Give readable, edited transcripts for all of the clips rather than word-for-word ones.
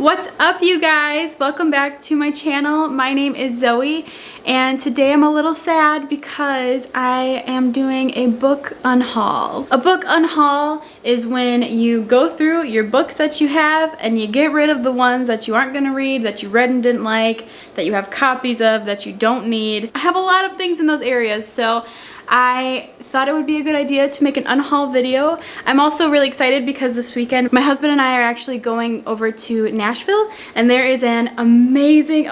What's up, you guys? Welcome back to my channel. My name is Zoe, and today I'm a little sad because I am doing a book unhaul. A book unhaul is when you go through your books that you have and you get rid of the ones that you aren't gonna read, that you read and didn't like, that you have copies of, that you don't need. I have a lot of things in those areas, so I thought it would be a good idea to make an unhaul video. I'm also really excited because this weekend my husband and I are actually going over to Nashville, and there is an amazing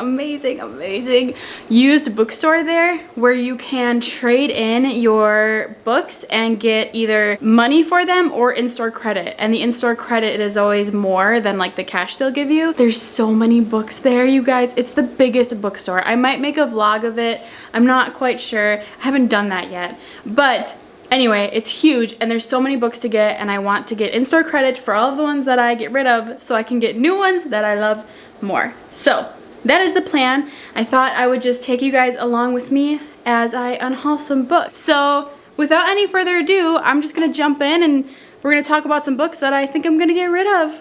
used bookstore there where you can trade in your books and get either money for them or in-store credit, and the in-store credit is always more than like the cash they'll give you. There's so many books there, you guys. It's the biggest bookstore. I might make a vlog of it. I'm not quite sure. I haven't done that yet, but anyway, it's huge and there's so many books to get, and I want to get in-store credit for all of the ones that I get rid of so I can get new ones that I love more. So that is the plan. I thought I would just take you guys along with me as I unhaul some books. So without any further ado, I'm just gonna jump in and we're gonna talk about some books that I think I'm gonna get rid of.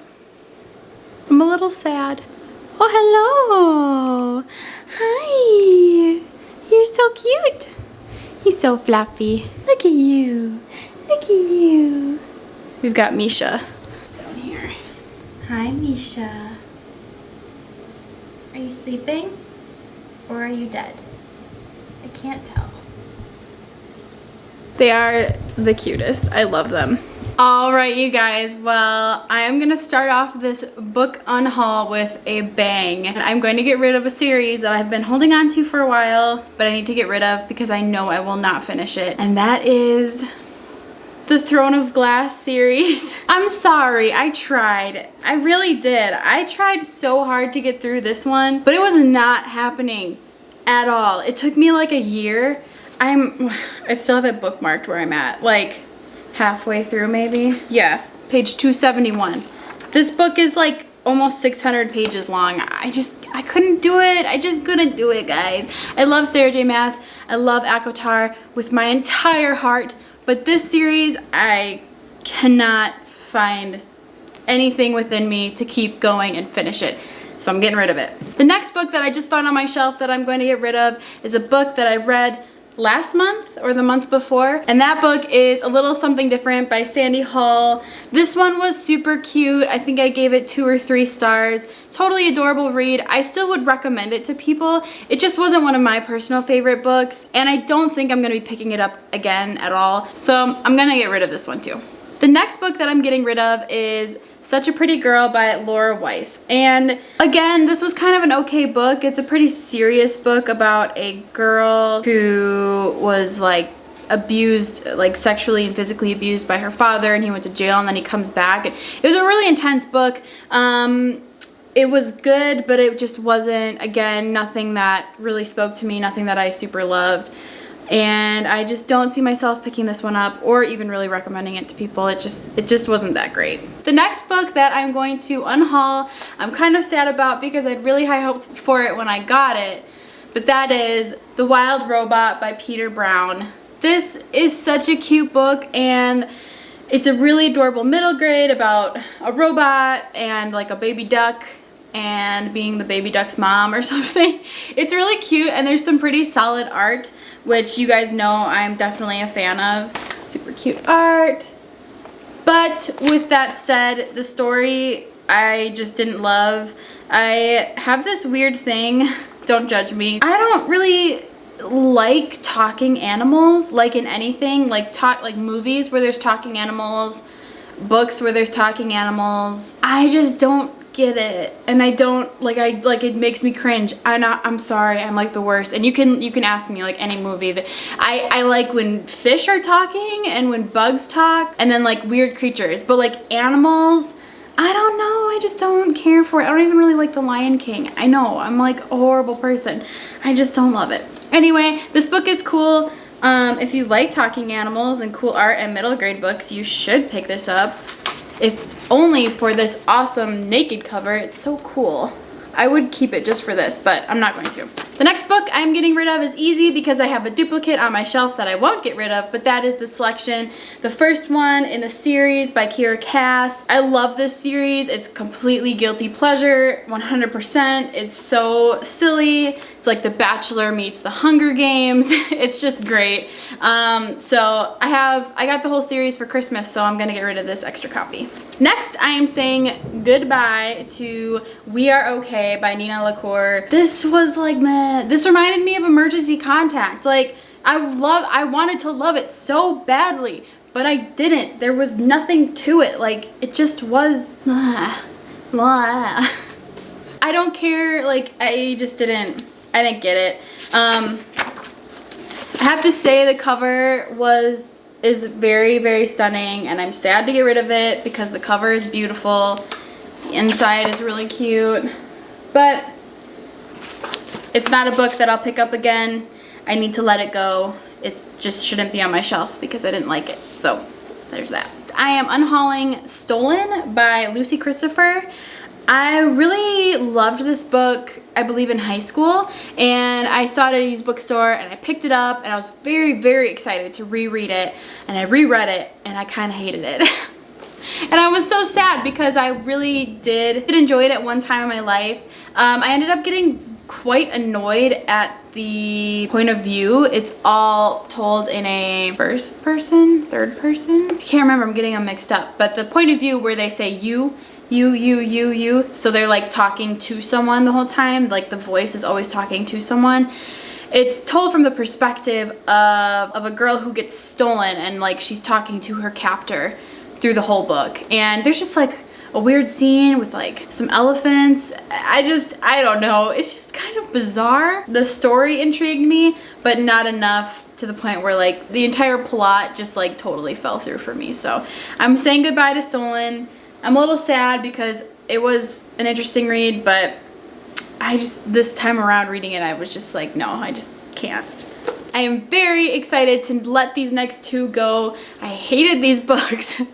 I'm a little sad. Oh, hello. Hi. You're so cute. He's so fluffy. Look at you. Look at you. We've got Misha down here. Hi, Misha. Are you sleeping? Or are you dead? I can't tell. They are the cutest. I love them. Alright, you guys, well, I am going to start off this book unhaul with a bang. And I'm going to get rid of a series that I've been holding on to for a while, but I need to get rid of because I know I will not finish it. And that is the Throne of Glass series. I'm sorry, I tried. I really did. I tried so hard to get through this one, but it was not happening at all. It took me like a year. I still have it bookmarked where I'm at, like halfway through maybe. Yeah, page 271. This book is like almost 600 pages long. I couldn't do it. I just couldn't do it, guys. I love Sarah J. Maas. I love ACOTAR with my entire heart, but this series, I cannot find anything within me to keep going and finish it. So I'm getting rid of it. The next book that I just found on my shelf that I'm going to get rid of is a book that I read last month or the month before, and that book is A Little Something Different by Sandy Hall. This one was super cute. I think I gave it 2 or 3 stars. Totally adorable read. I still would recommend it to people. It just wasn't one of my personal favorite books, and I don't think I'm gonna be picking it up again at all, so I'm gonna get rid of this one too. The next book that I'm getting rid of is Such a Pretty Girl by Laura Weiss. And again, this was kind of an okay book. It's a pretty serious book about a girl who was like abused, like sexually and physically abused by her father, and he went to jail and then he comes back. And it was a really intense book. It was good, but it just wasn't, again, nothing that really spoke to me, nothing that I super loved. And I just don't see myself picking this one up or even really recommending it to people. It just wasn't that great. The next book that I'm going to unhaul, I'm kind of sad about because I had really high hopes for it when I got it, but that is The Wild Robot by Peter Brown. This is such a cute book, and it's a really adorable middle grade about a robot and like a baby duck and being the baby duck's mom or something. It's really cute, and there's some pretty solid art, which you guys know I'm definitely a fan of. Super cute art. But with that said, the story I just didn't love. I have this weird thing, don't judge me. I don't really like talking animals, like in anything, like movies where there's talking animals, books where there's talking animals. I just don't get it, and I don't like, it makes me cringe. I'm sorry, I'm like the worst. And you can ask me like any movie that I like when fish are talking and when bugs talk and then like weird creatures, but like animals, I don't know, I just don't care for it. I don't even really like The Lion King. I know, I'm like a horrible person. I just don't love it. Anyway, this book is cool. If you like talking animals and cool art and middle grade books, you should pick this up. If only for this awesome naked cover. It's so cool. I would keep it just for this, but I'm not going to. The next book I'm getting rid of is easy because I have a duplicate on my shelf that I won't get rid of, but that is The Selection, the first one in the series by Kira Cass. I love this series. It's completely guilty pleasure, 100%. It's so silly. It's like The Bachelor meets The Hunger Games. It's just great. So I got the whole series for Christmas, so I'm gonna get rid of this extra copy. Next, I am saying goodbye to We Are Okay by Nina LaCour. This was like, meh. This reminded me of Emergency Contact. Like, I wanted to love it so badly, but I didn't. There was nothing to it. Like, it just was, blah. I don't care, like, I didn't get it. I have to say the cover is very, very stunning, and I'm sad to get rid of it because the cover is beautiful. The inside is really cute, but it's not a book that I'll pick up again. I need to let it go. It just shouldn't be on my shelf because I didn't like it. So there's that. I am unhauling Stolen by Lucy Christopher. I really loved this book, I believe in high school, and I saw it at a used bookstore and I picked it up and I was very, very excited to reread it, and I reread it and I kind of hated it. And I was so sad because I really did enjoy it at one time in my life. I ended up getting quite annoyed at the point of view. It's all told in a first person, third person? I can't remember, I'm getting them mixed up. But the point of view where they say you. So they're like talking to someone the whole time. Like the voice is always talking to someone. It's told from the perspective of a girl who gets stolen, and like she's talking to her captor through the whole book. And there's just like a weird scene with like some elephants. I don't know. It's just kind of bizarre. The story intrigued me, but not enough to the point where like the entire plot just like totally fell through for me. So I'm saying goodbye to Stolen. I'm a little sad because it was an interesting read, but this time around reading it, I was just like, no, I just can't. I am very excited to let these next two go. I hated these books. And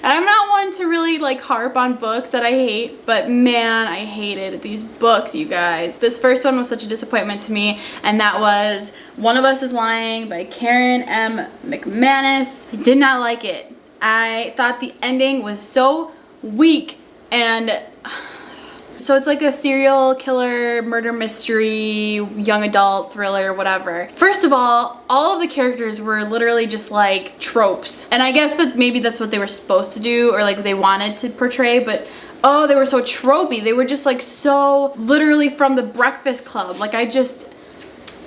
I'm not one to really like harp on books that I hate, but man, I hated these books, you guys. This first one was such a disappointment to me, and that was One of Us is Lying by Karen M. McManus. I did not like it. I thought the ending was so weak, and so it's like a serial killer, murder mystery, young adult thriller, whatever. First of all of the characters were literally just like tropes, and I guess that maybe that's what they were supposed to do, or like they wanted to portray, but oh, they were so tropey. They were just like so literally from The Breakfast Club. Like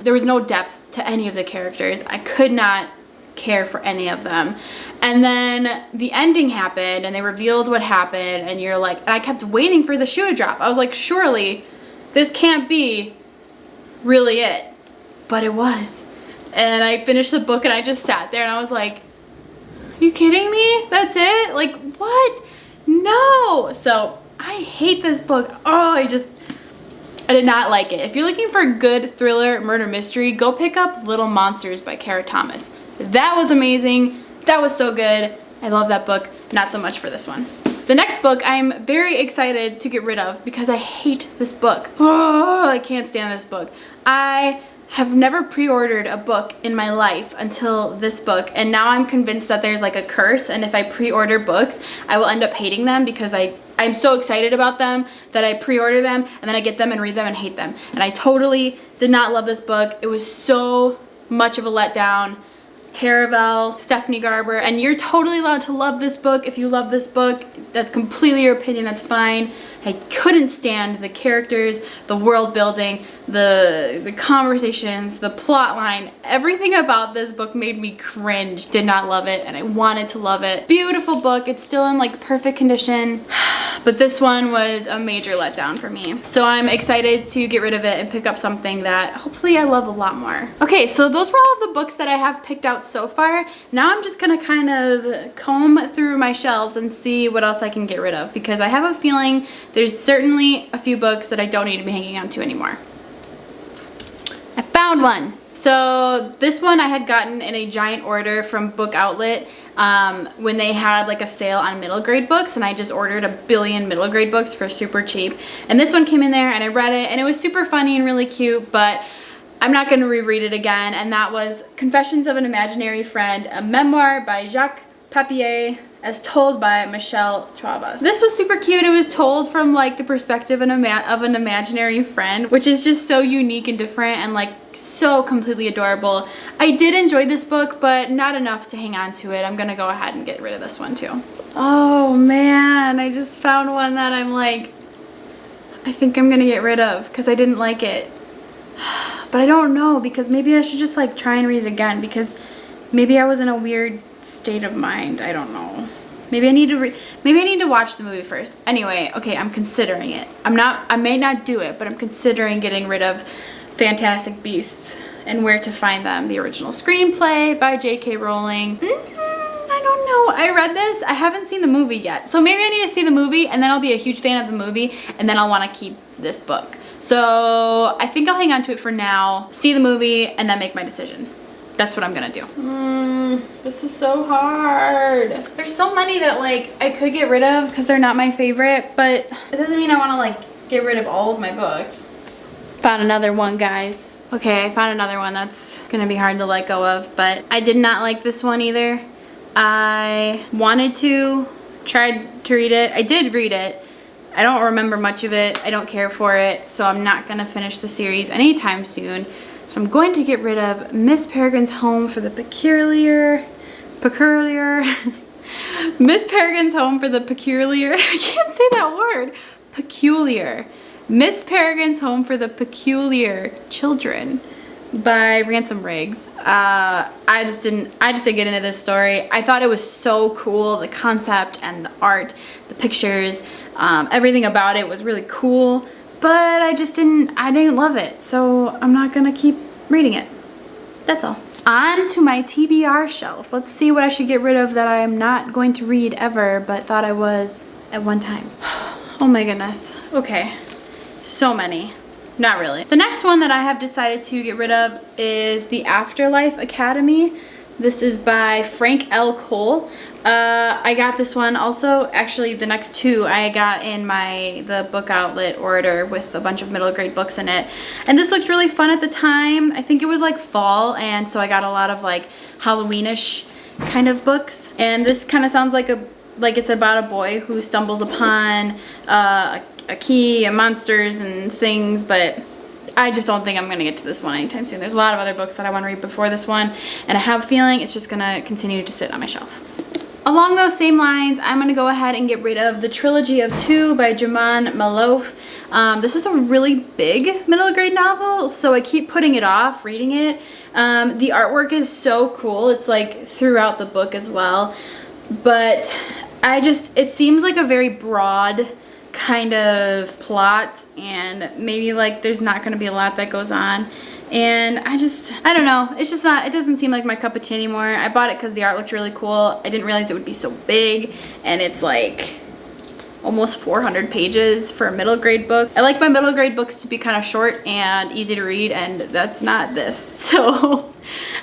there was no depth to any of the characters. I could not care for any of them. And then the ending happened and they revealed what happened, and you're like, and I kept waiting for the shoe to drop. I was like, surely this can't be really it. But it was. And I finished the book and I just sat there and I was like, are you kidding me? That's it? Like, what? No. So I hate this book. Oh, I did not like it. If you're looking for a good thriller murder mystery, go pick up Little Monsters by Kara Thomas. That was amazing. That was so good. I love that book. Not so much for this one. The next book I'm very excited to get rid of because I hate this book. Oh, I can't stand this book. I have never pre-ordered a book in my life until this book, and now I'm convinced that there's like a curse, and if I pre-order books, I will end up hating them because I'm so excited about them that I pre-order them and then I get them and read them and hate them. And I totally did not love this book. It was so much of a letdown. Caravel, Stephanie Garber, and you're totally allowed to love this book if you love this book. That's completely your opinion, that's fine. I couldn't stand the characters, the world building, the conversations, the plot line. Everything about this book made me cringe. Did not love it, and I wanted to love it. Beautiful book. It's still in like perfect condition, but this one was a major letdown for me. So I'm excited to get rid of it and pick up something that hopefully I love a lot more. Okay, so those were all of the books that I have picked out so far. Now I'm just gonna kind of comb through my shelves and see what else I can get rid of, because I have a feeling there's certainly a few books that I don't need to be hanging on to anymore. I found one. So this one I had gotten in a giant order from Book Outlet when they had like a sale on middle grade books, and I just ordered 1 billion middle grade books for super cheap. And this one came in there and I read it and it was super funny and really cute, but I'm not going to reread it again. And that was Confessions of an Imaginary Friend, a memoir by Jacques Papier, as told by Michelle Chavas. This was super cute. It was told from like the perspective of an imaginary friend, which is just so unique and different and like so completely adorable. I did enjoy this book, but not enough to hang on to it. I'm gonna go ahead and get rid of this one too. Oh man, I just found one that I'm like, I think I'm gonna get rid of because I didn't like it. But I don't know, because maybe I should just like try and read it again, because maybe I was in a weird state of mind. I don't know. Maybe I need to watch the movie first. Anyway, okay, I'm considering it. I may not do it, but I'm considering getting rid of Fantastic Beasts and Where to Find Them, the original screenplay by J.K. Rowling. I don't know. I read this. I haven't seen the movie yet. So maybe I need to see the movie and then I'll be a huge fan of the movie and then I'll want to keep this book. So I think I'll hang on to it for now, see the movie, and then make my decision. That's what I'm gonna do. This is so hard. There's so many that like I could get rid of because they're not my favorite, but it doesn't mean I want to like get rid of all of my books. Found another one, guys. Okay, I found another one that's gonna be hard to let go of, but I did not like this one either. I wanted to try to read it. I did read it. I don't remember much of it. I don't care for it, so I'm not gonna finish the series anytime soon. So I'm going to get rid of Miss Peregrine's Home for the Peculiar. Miss Peregrine's Home for the Peculiar. I can't say that word. Peculiar. Miss Peregrine's Home for the Peculiar Children by Ransom Riggs. I just didn't get into this story. I thought it was so cool, the concept and the art, the pictures, everything about it was really cool. But I didn't love it, so I'm not gonna keep reading it. That's all. On to my TBR shelf. Let's see what I should get rid of that I'm not going to read ever, but thought I was at one time. Oh my goodness. Okay, so many. Not really. The next one that I have decided to get rid of is The Afterlife Academy. This is by Frank L. Cole. I got this one also, actually the next two I got in the Book Outlet order with a bunch of middle grade books in it. And this looked really fun at the time. I think it was like fall, and so I got a lot of like Halloweenish kind of books. And this kind of sounds like it's about a boy who stumbles upon a key and monsters and things, but I just don't think I'm gonna get to this one anytime soon. There's a lot of other books that I want to read before this one, and I have a feeling it's just gonna continue to sit on my shelf. Along those same lines, I'm gonna go ahead and get rid of The Trilogy of Two by Jaman Malouf. This is a really big middle grade novel, so I keep putting it off reading it. The artwork is so cool. It's like throughout the book as well, but it seems like a very broad kind of plot, and maybe like there's not going to be a lot that goes on, and I don't know, it doesn't seem like my cup of tea anymore. I bought it because the art looked really cool. I didn't realize it would be so big, and it's like almost 400 pages for a middle grade book. I like my middle grade books to be kind of short and easy to read, and that's not this, so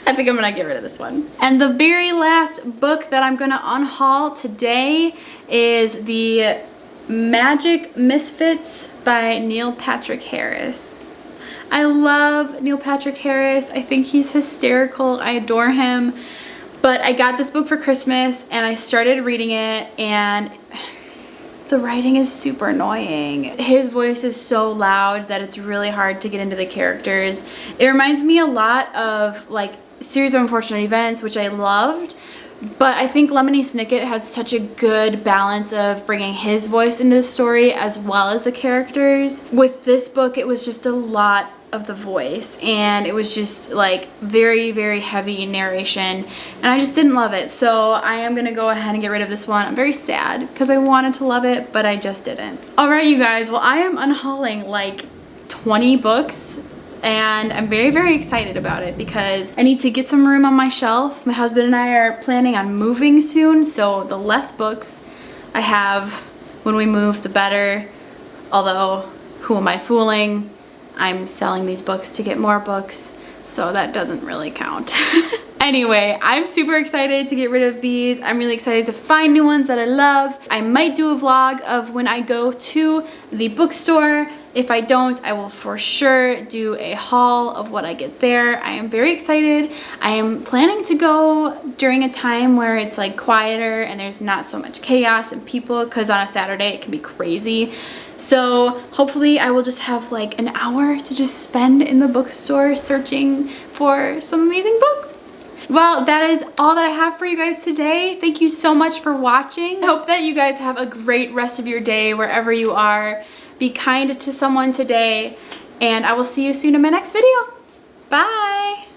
I think I'm gonna get rid of this one. And the very last book that I'm gonna unhaul today is the Magic Misfits by Neil Patrick Harris. I love Neil Patrick Harris. I think he's hysterical. I adore him. But I got this book for Christmas and I started reading it, and the writing is super annoying. His voice is so loud that it's really hard to get into the characters. It reminds me a lot of like Series of Unfortunate Events, which I loved. But I think Lemony Snicket had such a good balance of bringing his voice into the story as well as the characters. With this book, it was just a lot of the voice, and it was just like very, very heavy narration, and I just didn't love it. So I am gonna go ahead and get rid of this one. I'm very sad because I wanted to love it, but I just didn't. All right, you guys, well, I am unhauling like 20 books. And I'm very, very excited about it because I need to get some room on my shelf. My husband and I are planning on moving soon, so the less books I have when we move, the better. Although, who am I fooling? I'm selling these books to get more books. so that doesn't really count. Anyway, I'm super excited to get rid of these. I'm really excited to find new ones that I love. I might do a vlog of when I go to the bookstore. If I don't, I will for sure do a haul of what I get there. I am very excited. I am planning to go during a time where it's like quieter and there's not so much chaos and people, because on a Saturday it can be crazy. So hopefully I will just have like an hour to just spend in the bookstore searching for some amazing books. Well, that is all that I have for you guys today. Thank you so much for watching. I hope that you guys have a great rest of your day wherever you are. Be kind to someone today, and I will see you soon in my next video. Bye!